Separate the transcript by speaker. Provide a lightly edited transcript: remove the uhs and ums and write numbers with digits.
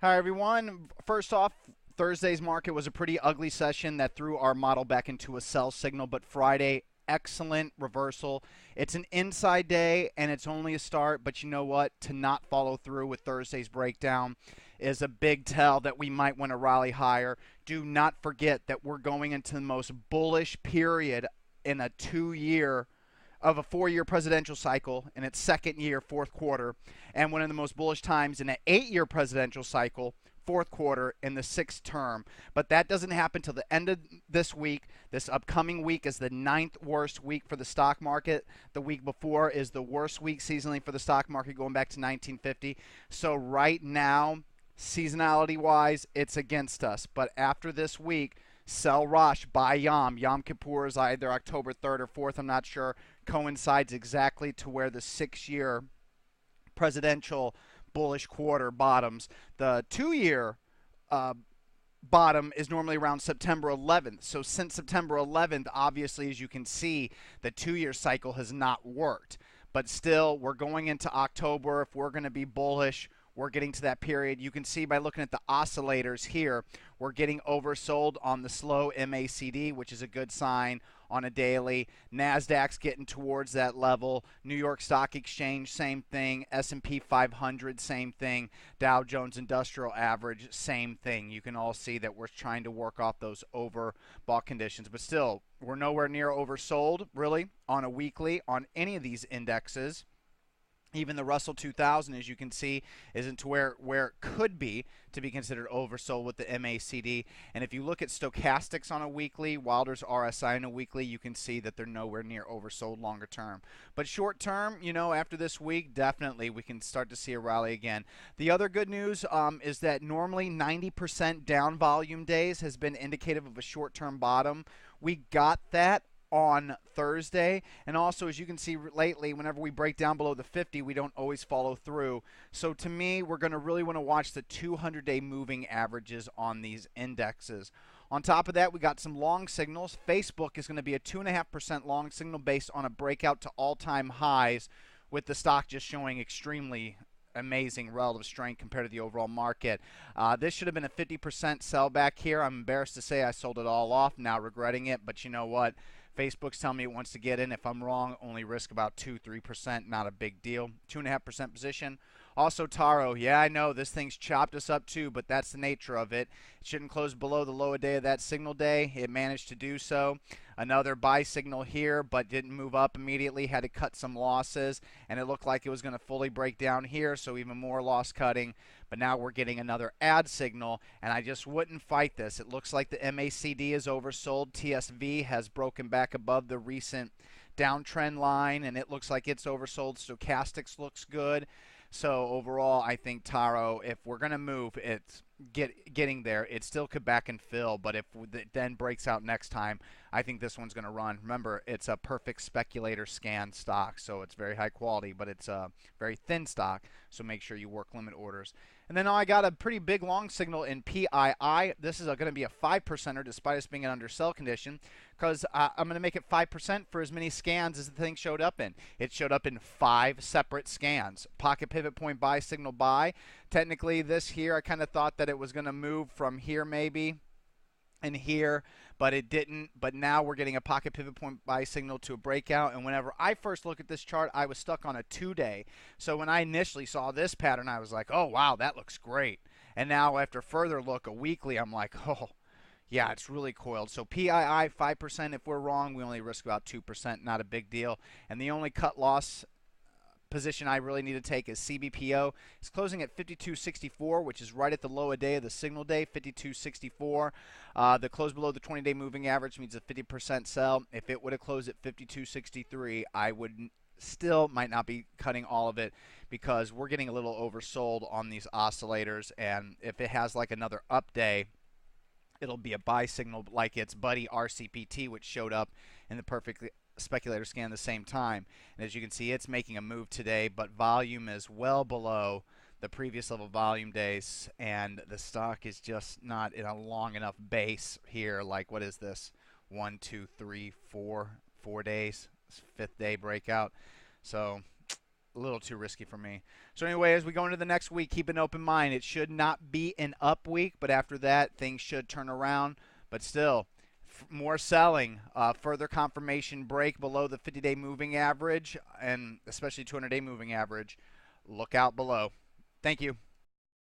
Speaker 1: Hi, everyone. First off, Thursday's market was a pretty ugly session that threw our model back into a sell signal, but Friday, excellent reversal. It's an inside day and it's only a start, but you know what? To not follow through with Thursday's breakdown is a big tell that we might want to rally higher. Do not forget that we're going into the most bullish period in a 2 year of a 4 year presidential cycle in its second year, fourth quarter, and one of the most bullish times in an 8 year presidential cycle, fourth quarter in the sixth term. But that doesn't happen till the end of this week. This upcoming week is the ninth worst week for the stock market. The week before is the worst week seasonally for the stock market going back to 1950. So right now, seasonality wise, it's against us. But after this week, sell Rosh, buy Yom. Yom Kippur is either October 3rd or 4th, I'm not sure. Coincides exactly to where the 6 year presidential bullish quarter bottoms. The 2 year bottom is normally around September 11th. So since September 11th, obviously, as you can see, the 2 year cycle has not worked. But still, we're going into October. If we're going to be bullish, we're getting to that period. You can see by looking at the oscillators here, we're getting oversold on the slow MACD, which is a good sign on a daily. NASDAQ's getting towards that level. New York Stock Exchange, same thing. S&P 500, same thing. Dow Jones Industrial Average, same thing. You can all see that we're trying to work off those overbought conditions. But still, we're nowhere near oversold, really, on a weekly on any of these indexes. Even the Russell 2000, as you can see, isn't to where it could be to be considered oversold with the MACD. And if you look at stochastics on a weekly, Wilder's RSI on a weekly, you can see that they're nowhere near oversold longer term. But short term, after this week, definitely we can start to see a rally again. The other good news is that normally 90% down volume days has been indicative of a short-term bottom. We got that on Thursday, and also, as you can see lately, whenever we break down below the 50, we don't always follow through. So to me, we're going to really want to watch the 200-day moving averages on these indexes. On top of that, we got some long signals. Facebook is going to be a 2.5% long signal based on a breakout to all-time highs, with the stock just showing extremely amazing relative strength compared to the overall market. This should have been a 50% sell back here. I'm embarrassed to say I sold it all off, now regretting it, but you know what? Facebook's telling me it wants to get in. If I'm wrong, only risk about 2-3%, not a big deal. 2.5% position. Also, Taro, yeah, I know this thing's chopped us up too, but that's the nature of it. It shouldn't close below the low day of that signal day. It managed to do so. Another buy signal here, but didn't move up immediately. Had to cut some losses, and it looked like it was going to fully break down here, so even more loss cutting. But now we're getting another add signal, and I just wouldn't fight this. It looks like the MACD is oversold. TSV has broken back above the recent downtrend line, and it looks like it's oversold. Stochastics looks good. So overall, I think Taro, if we're going to move, it's getting there. It still could back and fill, but if it then breaks out next time, I think this one's going to run. Remember, it's a perfect speculator scan stock, so it's very high quality, but it's a very thin stock, so make sure you work limit orders. And then I got a pretty big long signal in PII. This is going to be a 5%er despite us being an undersell condition, because I'm going to make it 5% for as many scans as the thing showed up in. It showed up in 5 separate scans. Pocket pivot point buy, signal buy. Technically, this here, I kind of thought that it was going to move from here maybe and here, but it didn't. But now we're getting a pocket pivot point buy signal to a breakout. And whenever I first look at this chart, I was stuck on a 2-day. So when I initially saw this pattern, I was like, oh, wow, that looks great. And now after further look, a weekly, I'm like, oh, yeah, it's really coiled. So PII 5%. If we're wrong, we only risk about 2%. Not a big deal. And the only cut loss position I really need to take is CBPO. It's closing at 52.64, which is right at the low a day of the signal day, 52.64. The close below the 20-day moving average means a 50% sell. If it would have closed at 52.63, I would still might not be cutting all of it because we're getting a little oversold on these oscillators, and if it has like another up day, it'll be a buy signal like its buddy RCPT, which showed up in the perfect speculator scan at the same time. And as you can see, it's making a move today, but volume is well below the previous level volume days, and the stock is just not in a long enough base here. Like, what is this? 1, 2, 3, 4 days. It's 5th day breakout. So a little too risky for me. So anyway, as we go into the next week, keep an open mind. It should not be an up week, but after that, things should turn around. But still, more selling, further confirmation break below the 50-day moving average, and especially 200-day moving average. Look out below. Thank you.